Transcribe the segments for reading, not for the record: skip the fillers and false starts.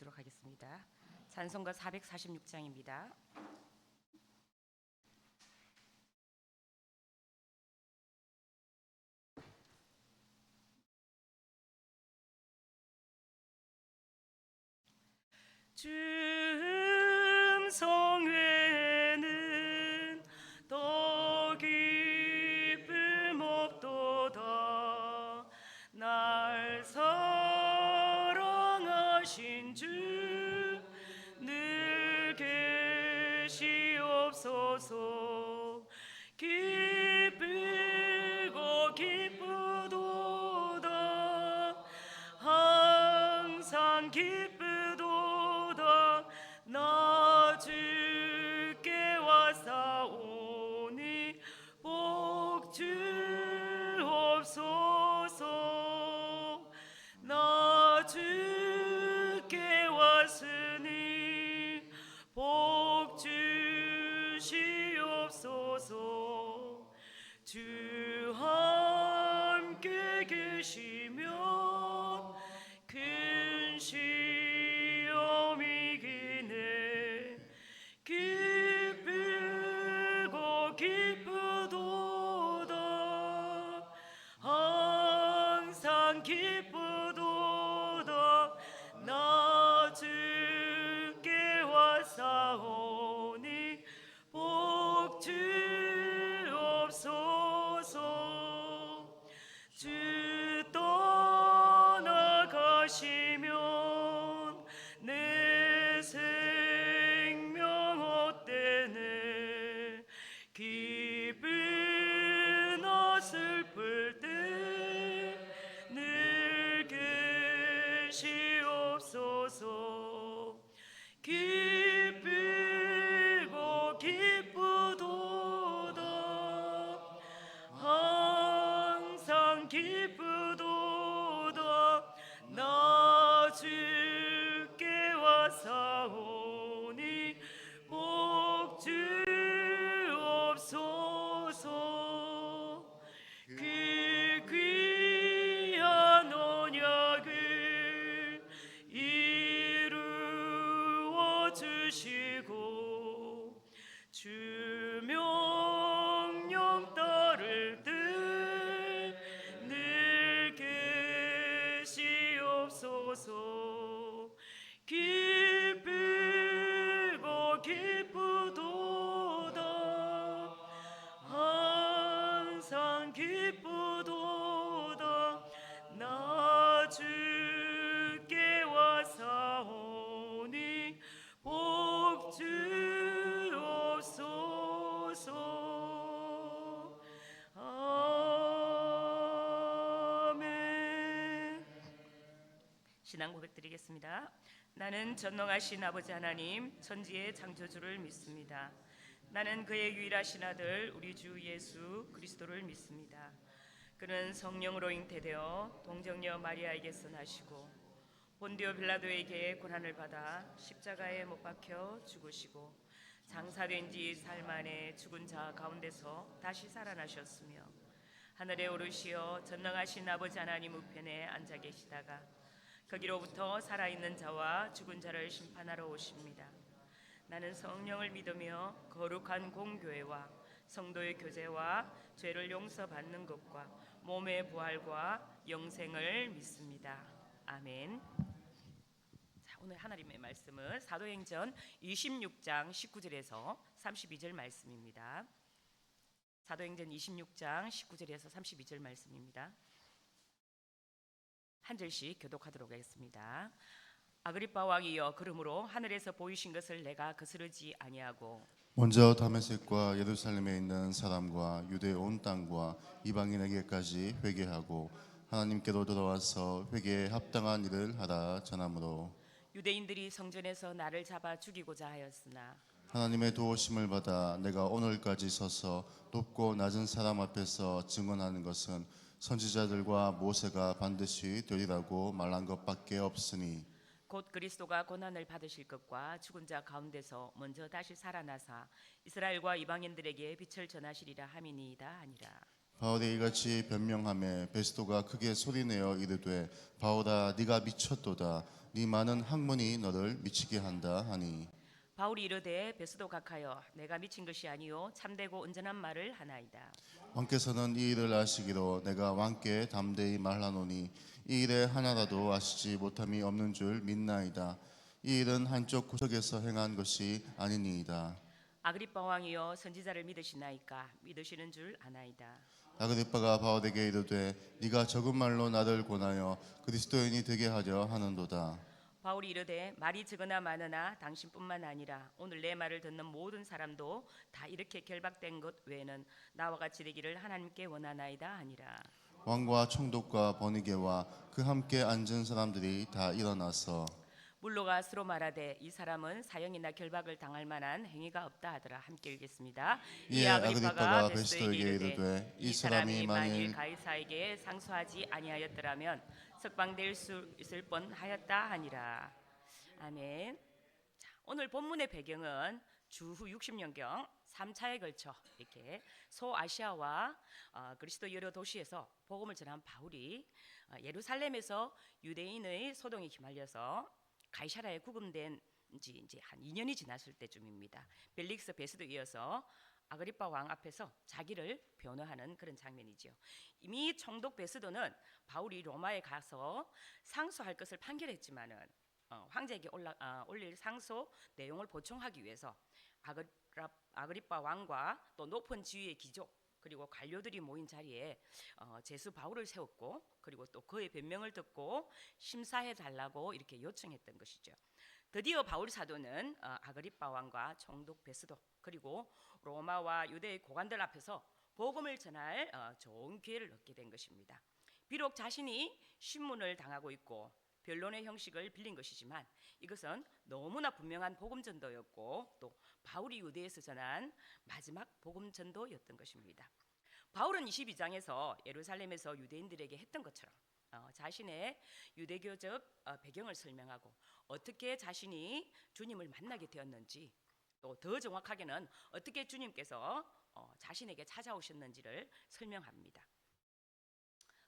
드리도록 하겠습니다. 찬송가 446장입니다. 줌성 외에는 더 기쁨 없도다. 날 사랑하신 주 늘 계시옵소서. 기쁘고 기쁘도다. 항상 기쁘도다. 나 주께 왔사오니 복 주옵소서. 나 주께 왔으니 복 주시옵소서. 주 함께 계시면 큰 시험 이기네. 기쁘고 기쁘도다. 항상 기쁘도다. 나 주께 왔사오니 복 주옵소서. 주 떠나가시면 내 생명 헛되네. 기쁘나 슬플 때 늘 계시옵소서. 기쁘고 기쁘도다. 항상 기쁘도다. 나 주께 왔사오니 복 주옵소서. 그 귀한 언약을 이루어 주시고 주 명령 따를 때 늘 계시옵소서. 기쁘고 기쁘도다. 항상 기쁘도다. 나 주께 왔사오니 복 주옵소서. 아멘. 신앙 고백 드리겠습니다. 나는 전능하신 아버지 하나님 천지의 창조주를 믿습니다. 나는 그의 유일하신 아들 우리 주 예수 그리스도를 믿습니다. 그는 성령으로 잉태되어 동정녀 마리아에게서 나시고 본디오 빌라도에게 고난을 받아 십자가에 못 박혀 죽으시고 장사된 지 사흘 만에 죽은 자 가운데서 다시 살아나셨으며 하늘에 오르시어 전능하신 아버지 하나님 우편에 앉아 계시다가 거기로부터 살아있는 자와 죽은 자를 심판하러 오십니다. 나는 성령을 믿으며 거룩한 공교회와 성도의 교제와 죄를 용서받는 것과 몸의 부활과 영생을 믿습니다. 아멘. 자, 오늘 하나님의 말씀은 사도행전 26장 19절에서 32절 말씀입니다. 사도행전 26장 19절에서 32절 말씀입니다. 한 절씩 교독하도록 하겠습니다. 아그리빠 왕이여, 그러므로 하늘에서 보이신 것을 내가 거스르지 아니하고 먼저 다메섹과 예루살렘에 있는 사람과 유대 온 땅과 이방인에게까지 회개하고 하나님께로 돌아와서 회개에 합당한 일을 하라 전하므로 유대인들이 성전에서 나를 잡아 죽이고자 하였으나 하나님의 도우심을 받아 내가 오늘까지 서서 높고 낮은 사람 앞에서 증언하는 것은 선지자들과 모세가 반드시 되리라고 말한 것밖에 없으니 곧 그리스도가 고난을 받으실 것과 죽은 자 가운데서 먼저 다시 살아나사 이스라엘과 이방인들에게 빛을 전하시리라 함이니이다 아니라. 바울이 이같이 변명하매 베스도가 크게 소리내어 이르되 바울아 네가 미쳤도다 네 많은 학문이 너를 미치게 한다 하니 바울이 이르되 베스도 각하여 내가 미친 것이 아니요 참되고 온전한 말을 하나이다. 왕께서는 이 일을 아시기로 내가 왕께 담대히 말하노니 이 일에 하나라도 아시지 못함이 없는 줄 믿나이다. 이 일은 한쪽 구석에서 행한 것이 아니니이다. 아그리빠 왕이여 선지자를 믿으시나이까? 믿으시는 줄 아나이다. 아그리빠가 바울에게 이르되 네가 적은 말로 나를 권하여 그리스도인이 되게 하려 하는도다. 바울이 이르되 말이 적으나 많으나 당신뿐만 아니라 오늘 내 말을 듣는 모든 사람도 다 이렇게 결박된 것 외에는 나와 같이 되기를 하나님께 원하나이다 하니라. 왕과 총독과 버니게와 그 함께 앉은 사람들이 다 일어나서 물로가 스로 말하되 이 사람은 사형이나 결박을 당할 만한 행위가 없다 하더라. 함께 읽겠습니다. 이에 아그리빠가 베스도에게 이르되 이 사람이 만일 가이사에게 상소하지 아니하였더라면 석방될 수 있을 뻔하였다 하니라. 아멘. 자, 오늘 본문의 배경은 주후 60년경 3차에 걸쳐 이렇게 소아시아와 그리스도 여러 도시에서 복음을 전한 바울이 예루살렘에서 유대인의 소동에 휘말려서 가이사라에 구금된 지 이제 한 2년이 지났을 때쯤입니다. 벨릭스 베스도 이어서 아그리빠 왕 앞에서 자기를 변호하는 그런 장면이죠. 이미 총독 베스도는 바울이 로마에 가서 상소할 것을 판결했지만은 황제에게 올릴 상소 내용을 보충하기 위해서 아그리빠 왕과 또 높은 지위의 귀족 그리고 관료들이 모인 자리에 제수 바울을 세웠고 그리고 또 그의 변명을 듣고 심사해 달라고 이렇게 요청했던 것이죠. 드디어 바울 사도는 아그리빠 왕과 총독 베스도 그리고 로마와 유대의 고관들 앞에서 복음을 전할 좋은 기회를 얻게 된 것입니다. 비록 자신이 신문을 당하고 있고 변론의 형식을 빌린 것이지만 이것은 너무나 분명한 복음 전도였고 또 바울이 유대에서 전한 마지막 복음 전도였던 것입니다. 바울은 22장에서 예루살렘에서 유대인들에게 했던 것처럼 자신의 유대교적 배경을 설명하고 어떻게 자신이 주님을 만나게 되었는지 또 더 정확하게는 어떻게 주님께서 자신에게 찾아오셨는지를 설명합니다.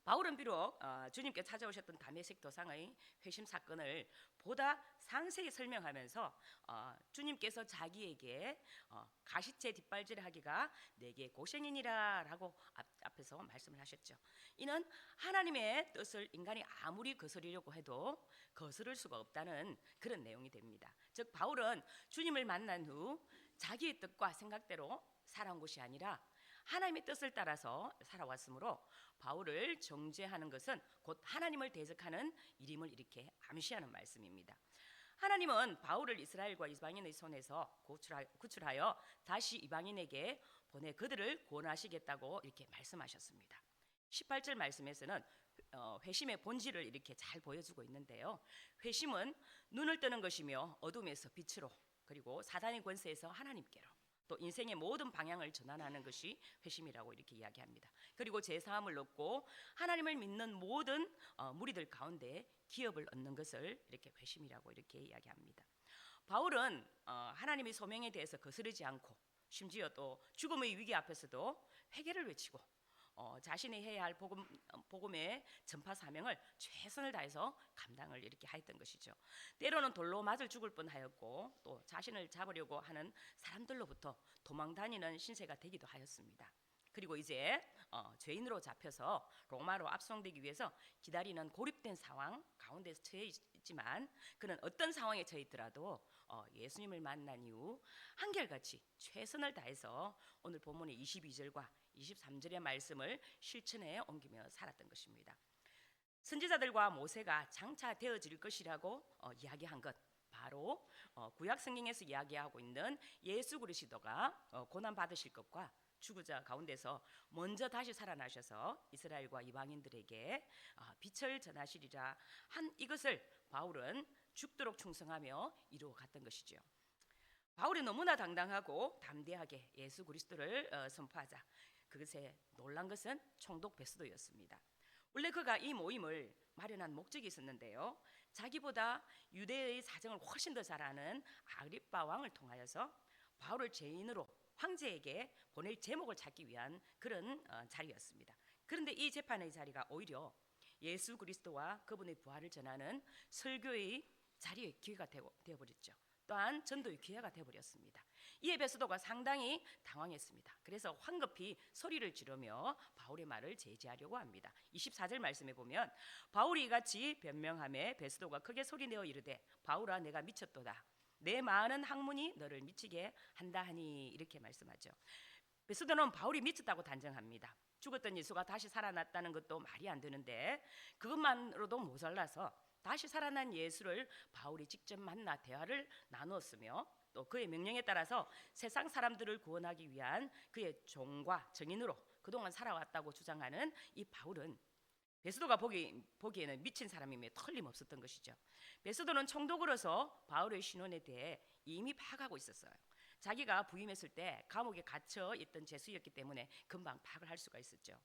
바울은 비록 주님께 찾아오셨던 다메섹 도상의 회심 사건을 보다 상세히 설명하면서 주님께서 자기에게 가시체 뒷발질하기가 내게 고생이니라 라고 앞에서 말씀을 하셨죠. 이는 하나님의 뜻을 인간이 아무리 거스르려고 해도 거스를 수가 없다는 그런 내용이 됩니다. 즉 바울은 주님을 만난 후 자기의 뜻과 생각대로 살아온 것이 아니라 하나님의 뜻을 따라서 살아왔으므로 바울을 정죄하는 것은 곧 하나님을 대적하는 일임을 이렇게 암시하는 말씀입니다. 하나님은 바울을 이스라엘과 이방인의 손에서 구출하여 다시 이방인에게 보내 그들을 구원하시겠다고 이렇게 말씀하셨습니다. 18절 말씀에서는 회심의 본질을 이렇게 잘 보여주고 있는데요. 회심은 눈을 뜨는 것이며 어둠에서 빛으로 그리고 사단의 권세에서 하나님께로 또 인생의 모든 방향을 전환하는 것이 회심이라고 이렇게 이야기합니다. 그리고 제사함을 얻고 하나님을 믿는 모든 무리들 가운데 기업을 얻는 것을 이렇게 회심이라고 이렇게 이야기합니다. 바울은 하나님의 소명에 대해서 거스르지 않고 심지어 또 죽음의 위기 앞에서도 회개를 외치고 자신이 해야 할 복음의 전파 사명을 최선을 다해서 감당을 이렇게 하였던 것이죠. 때로는 돌로 맞을 죽을 뻔하였고 또 자신을 잡으려고 하는 사람들로부터 도망 다니는 신세가 되기도 하였습니다. 그리고 이제 죄인으로 잡혀서 로마로 압송되기 위해서 기다리는 고립된 상황 가운데 처해 있지만 그는 어떤 상황에 처해 있더라도 예수님을 만난 이후 한결같이 최선을 다해서 오늘 본문의 22절과 23절의 말씀을 실천해 옮기며 살았던 것입니다. 선지자들과 모세가 장차 되어질 것이라고 이야기한 것 바로 구약 성경에서 이야기하고 있는 예수 그리스도가 고난 받으실 것과 죽으자 가운데서 먼저 다시 살아나셔서 이스라엘과 이방인들에게 빛을 전하시리라 한 이것을 바울은 죽도록 충성하며 이루어 갔던 것이죠. 바울이 너무나 당당하고 담대하게 예수 그리스도를 선포하자 그것에 놀란 것은 총독 베스도였습니다. 원래 그가 이 모임을 마련한 목적이 있었는데요. 자기보다 유대의 사정을 훨씬 더 잘 아는 아그리빠 왕을 통하여서 바울을 죄인으로 황제에게 보낼 제목을 찾기 위한 그런 자리였습니다. 그런데 이 재판의 자리가 오히려 예수 그리스도와 그분의 부활을 전하는 설교의 자리의 기회가 되어버렸죠. 또한 전도의 기회가 되어버렸습니다. 이에 베스도가 상당히 당황했습니다. 그래서 황급히 소리를 지르며 바울의 말을 제지하려고 합니다. 24절 말씀에 보면 바울이 이같이 변명하며 베스도가 크게 소리내어 이르되 바울아 내가 미쳤도다. 내 많은 학문이 너를 미치게 한다 하니 이렇게 말씀하죠. 베스도는 바울이 미쳤다고 단정합니다. 죽었던 예수가 다시 살아났다는 것도 말이 안 되는데 그것만으로도 모자라서 다시 살아난 예수를 바울이 직접 만나 대화를 나누었으며 또 그의 명령에 따라서 세상 사람들을 구원하기 위한 그의 종과 정인으로 그동안 살아왔다고 주장하는 이 바울은 베스도가 보기에는 미친 사람임에 틀림없었던 것이죠. 베스도는 총독으로서 바울의 신원에 대해 이미 파악하고 있었어요. 자기가 부임했을 때 감옥에 갇혀 있던 죄수였기 때문에 금방 파악을 할 수가 있었죠.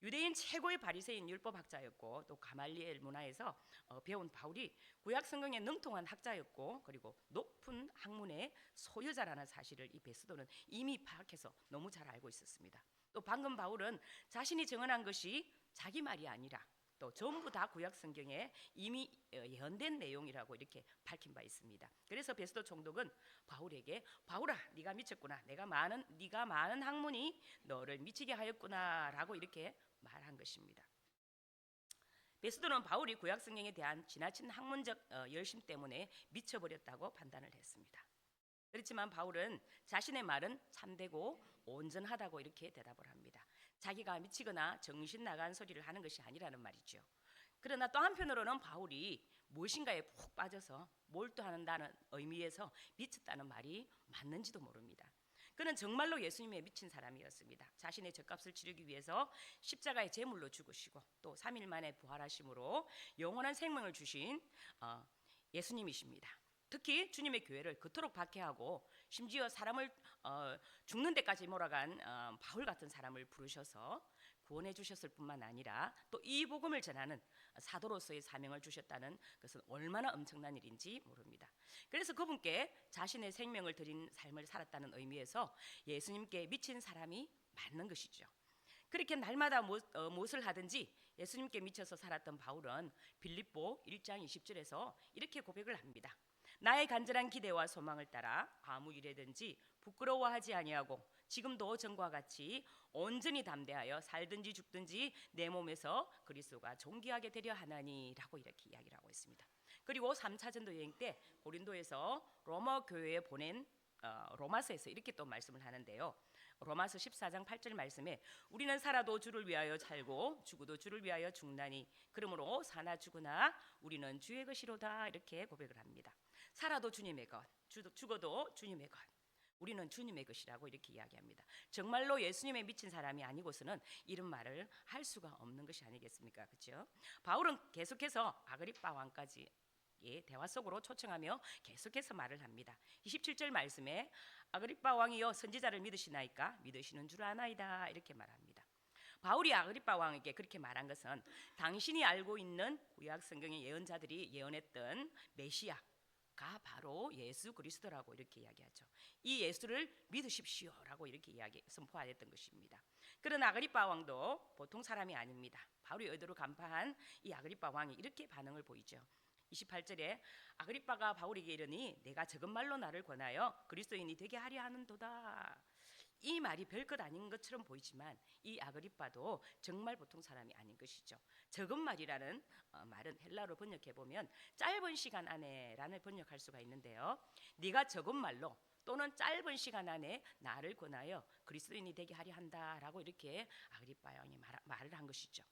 유대인 최고의 바리새인 율법학자였고 또 가말리엘 문화에서 배운 바울이 구약 성경에 능통한 학자였고 그리고 높은 학문의 소유자라는 사실을 이 베스도는 이미 파악해서 너무 잘 알고 있었습니다. 또 방금 바울은 자신이 증언한 것이 자기 말이 아니라 또 전부 다 구약 성경에 이미 예언된 내용이라고 이렇게 밝힌 바 있습니다. 그래서 베스도 총독은 바울에게 바울아 네가 미쳤구나. 네가 많은 학문이 너를 미치게 하였구나라고 이렇게 말한 것입니다. 베스도는 바울이 구약 성경에 대한 지나친 학문적 열심 때문에 미쳐버렸다고 판단을 했습니다. 그렇지만 바울은 자신의 말은 참되고 온전하다고 이렇게 대답을 합니다. 자기가 미치거나 정신 나간 소리를 하는 것이 아니라는 말이죠. 그러나 또 한편으로는 바울이 무엇인가에 푹 빠져서 몰두한다는 의미에서 미쳤다는 말이 맞는지도 모릅니다. 그는 정말로 예수님에 미친 사람이었습니다. 자신의 죗값을 치르기 위해서 십자가의 제물로 죽으시고 또 3일 만에 부활하심으로 영원한 생명을 주신 예수님이십니다. 특히 주님의 교회를 그토록 박해하고 심지어 사람을 죽는 데까지 몰아간 바울 같은 사람을 부르셔서 구원해 주셨을 뿐만 아니라 또 이 복음을 전하는 사도로서의 사명을 주셨다는 것은 얼마나 엄청난 일인지 모릅니다. 그래서 그분께 자신의 생명을 드린 삶을 살았다는 의미에서 예수님께 미친 사람이 맞는 것이죠. 그렇게 날마다 무엇을 하든지 예수님께 미쳐서 살았던 바울은 빌립보 1장 20절에서 이렇게 고백을 합니다. 나의 간절한 기대와 소망을 따라 아무 일에든지 부끄러워하지 아니하고 지금도 전과 같이 온전히 담대하여 살든지 죽든지 내 몸에서 그리스도가 존귀하게 되려 하나니라고 이렇게 이야기를 하고 있습니다. 그리고 3차 전도 여행 때 고린도에서 로마 교회에 보낸 로마서에서 이렇게 또 말씀을 하는데요. 로마서 14장 8절 말씀에 우리는 살아도 주를 위하여 살고 죽어도 주를 위하여 죽나니 그러므로 사나 죽으나 우리는 주의 것이로다 이렇게 고백을 합니다. 살아도 주님의 것, 죽어도 주님의 것, 우리는 주님의 것이라고 이렇게 이야기합니다. 정말로 예수님에 미친 사람이 아니고서는 이런 말을 할 수가 없는 것이 아니겠습니까? 그렇죠? 바울은 계속해서 아그리빠 왕까지 대화 속으로 초청하며 계속해서 말을 합니다. 27절 말씀에 아그리빠 왕이여 선지자를 믿으시나이까? 믿으시는 줄 아나이다 이렇게 말합니다. 바울이 아그리빠 왕에게 그렇게 말한 것은 당신이 알고 있는 구약 성경의 예언자들이 예언했던 메시아가 바로 예수 그리스도라고 이렇게 이야기하죠. 이 예수를 믿으십시오라고 이렇게 선포하였던 것입니다. 그러나 아그리빠 왕도 보통 사람이 아닙니다. 바울의 의도를 간파한 이 아그리빠 왕이 이렇게 반응을 보이죠. 28절에 아그리빠가 바울에게 이르니 내가 적은 말로 나를 권하여 그리스도인이 되게 하려 하는도다. 이 말이 별것 아닌 것처럼 보이지만 이 아그리빠도 정말 보통 사람이 아닌 것이죠. 적은 말이라는 말은 헬라어로 번역해 보면 짧은 시간 안에라는 번역할 수가 있는데요. 네가 적은 말로 또는 짧은 시간 안에 나를 권하여 그리스도인이 되게 하려 한다라고 이렇게 아그리빠 왕이 말을 한 것이죠.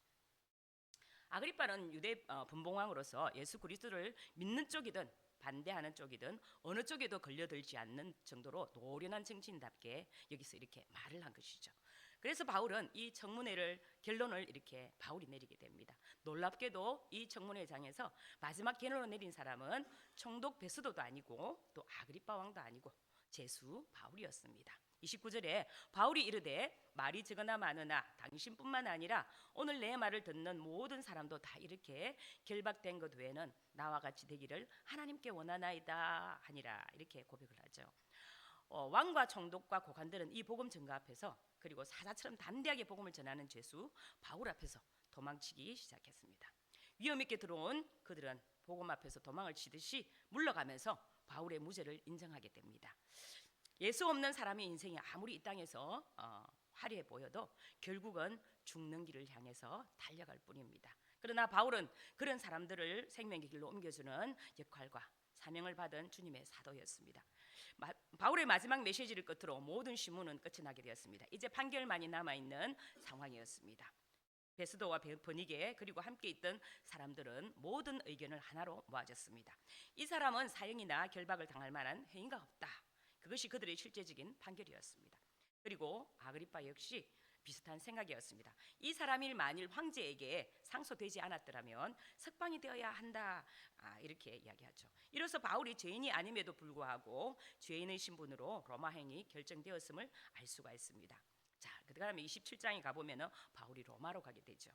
아그리빠는 유대 분봉왕으로서 예수 그리스도를 믿는 쪽이든 반대하는 쪽이든 어느 쪽에도 걸려들지 않는 정도로 노련한 정치인답게 여기서 이렇게 말을 한 것이죠. 그래서 바울은 이 청문회를 결론을 이렇게 바울이 내리게 됩니다. 놀랍게도 이 청문회장에서 마지막 결론을 내린 사람은 총독 베스도도 아니고 또 아그리빠 왕도 아니고 제수 바울이었습니다. 29절에 바울이 이르되 말이 적으나 많으나 당신뿐만 아니라 오늘 내 말을 듣는 모든 사람도 다 이렇게 결박된 것 외에는 나와 같이 되기를 하나님께 원하나이다 하니라 이렇게 고백을 하죠. 왕과 총독과 고관들은 이 복음 전가 앞에서, 그리고 사자처럼 담대하게 복음을 전하는 죄수 바울 앞에서 도망치기 시작했습니다. 위험 있게 들어온 그들은 복음 앞에서 도망을 치듯이 물러가면서 바울의 무죄를 인정하게 됩니다. 예수 없는 사람의 인생이 아무리 이 땅에서 화려해 보여도 결국은 죽는 길을 향해서 달려갈 뿐입니다. 그러나 바울은 그런 사람들을 생명의 길로 옮겨주는 역할과 사명을 받은 주님의 사도였습니다. 바울의 마지막 메시지를 끝으로 모든 신문은 끝이 나게 되었습니다. 이제 판결만이 남아있는 상황이었습니다. 베스도와 버니게 그리고 함께 있던 사람들은 모든 의견을 하나로 모아졌습니다. 이 사람은 사형이나 결박을 당할 만한 행위가 없다. 그것이 그들의 실제적인 판결이었습니다. 그리고 아그리파 역시 비슷한 생각이었습니다. 이 사람이 만일 황제에게 상소되지 않았더라면 석방이 되어야 한다. 이렇게 이야기하죠. 이로써 바울이 죄인이 아님에도 불구하고 죄인의 신분으로 로마행이 결정되었음을 알 수가 있습니다. 자, 그다음에 27장에 가보면 바울이 로마로 가게 되죠.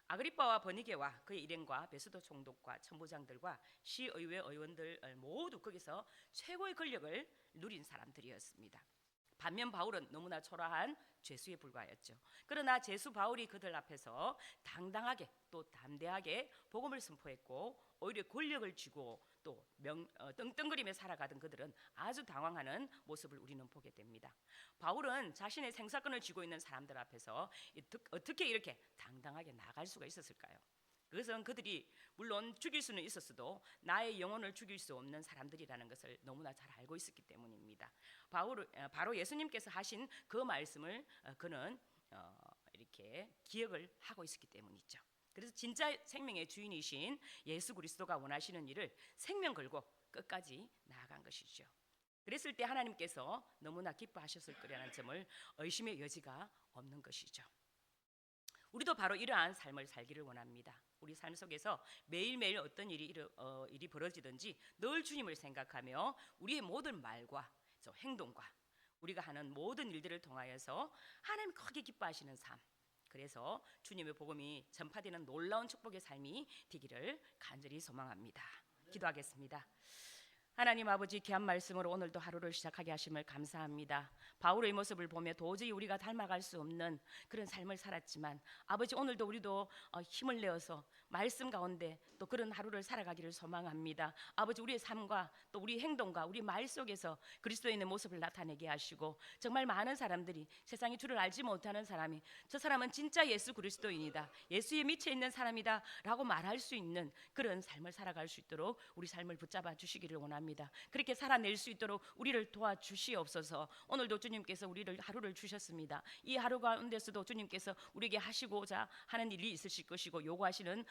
아그리빠와 버니게와 그의 일행과 베스도 총독과 천부장들과 시의회 의원들 모두 거기서 최고의 권력을 누린 사람들이었습니다. 반면 바울은 너무나 초라한 죄수에 불과하였죠. 그러나 죄수 바울이 그들 앞에서 당당하게 또 담대하게 복음을 선포했고 오히려 권력을 쥐고 또 떵떵거리며 살아가던 그들은 아주 당황하는 모습을 우리는 보게 됩니다. 바울은 자신의 생사권을 쥐고 있는 사람들 앞에서 어떻게 이렇게 당당하게 나갈 수가 있었을까요? 그것은 그들이 물론 죽일 수는 있었어도 나의 영혼을 죽일 수 없는 사람들이라는 것을 너무나 잘 알고 있었기 때문입니다. 바로 예수님께서 하신 그 말씀을 그는 이렇게 기억을 하고 있었기 때문이죠. 그래서 진짜 생명의 주인이신 예수 그리스도가 원하시는 일을 생명 걸고 끝까지 나아간 것이죠. 그랬을 때 하나님께서 너무나 기뻐하셨을 거라는 점을 의심의 여지가 없는 것이죠. 우리도 바로 이러한 삶을 살기를 원합니다. 우리 삶 속에서 매일매일 어떤 일이 벌어지든지 늘 주님을 생각하며 우리의 모든 말과 행동과 우리가 하는 모든 일들을 통하여서 하나님 크게 기뻐하시는 삶, 그래서 주님의 복음이 전파되는 놀라운 축복의 삶이 되기를 간절히 소망합니다. 기도하겠습니다. 하나님 아버지, 귀한 말씀으로 오늘도 하루를 시작하게 하심을 감사합니다. 바울의 모습을 보며 도저히 우리가 닮아갈 수 없는 그런 삶을 살았지만 아버지, 오늘도 우리도 힘을 내어서 말씀 가운데 또 그런 하루를 살아가기를 소망합니다. 아버지, 우리의 삶과 또 우리 행동과 우리 말 속에서 그리스도인의 모습을 나타내게 하시고, 정말 많은 사람들이 세상에 주를 알지 못하는 사람이 저 사람은 진짜 예수 그리스도인이다, 예수에 미쳐 있는 사람이다 라고 말할 수 있는 그런 삶을 살아갈 수 있도록 우리 삶을 붙잡아 주시기를 원합니다. 그렇게 살아낼 수 있도록 우리를 도와주시옵소서. 오늘도 주님께서 우리를 하루를 주셨습니다. 이 하루 가운데서도 주님께서 우리에게 하시고자 하는 일이 있으실 것이고 요구하시는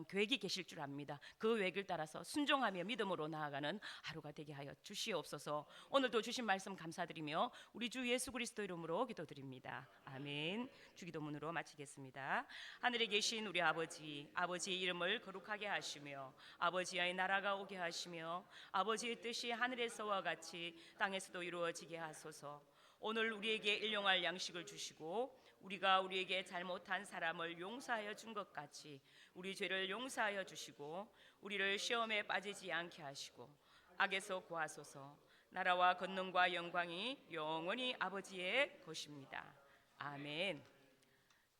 계획이 계실 줄 압니다. 그 계획을 따라서 순종하며 믿음으로 나아가는 하루가 되게 하여 주시옵소서. 오늘도 주신 말씀 감사드리며 우리 주 예수 그리스도 이름으로 기도드립니다. 아멘. 주기도문으로 마치겠습니다. 하늘에 계신 우리 아버지의 이름을 거룩하게 하시며 아버지의 나라가 오게 하시며 아버지의 뜻이 하늘에서와 같이 땅에서도 이루어지게 하소서. 오늘 우리에게 일용할 양식을 주시고 우리가 우리에게 잘못한 사람을 용서하여 준 것 같이 우리 죄를 용서하여 주시고 우리를 시험에 빠지지 않게 하시고 악에서 구하소서. 나라와 권능과 영광이 영원히 아버지의 것입니다. 아멘.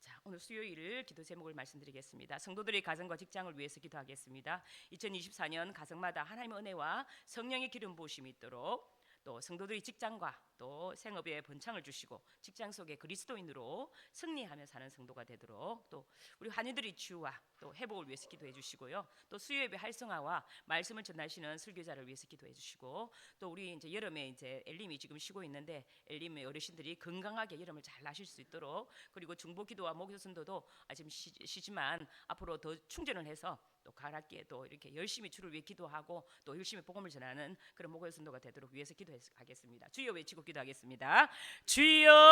자, 오늘 수요일을 기도 제목을 말씀드리겠습니다. 성도들의 가정과 직장을 위해서 기도하겠습니다. 2024년 가정마다 하나님의 은혜와 성령의 기름 부으심이 있도록, 또 성도들의 직장과 또 생업에 번창을 주시고 직장 속에 그리스도인으로 승리하며 사는 성도가 되도록, 또 우리 환희들의 치유와 또 회복을 위해서 기도해 주시고요. 또 수요예배 활성화와 말씀을 전하시는 설교자를 위해서 기도해 주시고, 또 우리 이제 여름에 이제 엘림이 지금 쉬고 있는데 엘림의 어르신들이 건강하게 여름을 잘 나실 수 있도록, 그리고 중보기도와 목요선도도 지금 쉬지만 앞으로 더 충전을 해서 또 가락기에 또 이렇게 열심히 주를 위해 기도하고 또 열심히 복음을 전하는 그런 목요선도가 되도록 위해서 기도하겠습니다. 주여 외치고 기도하겠습니다. 주여.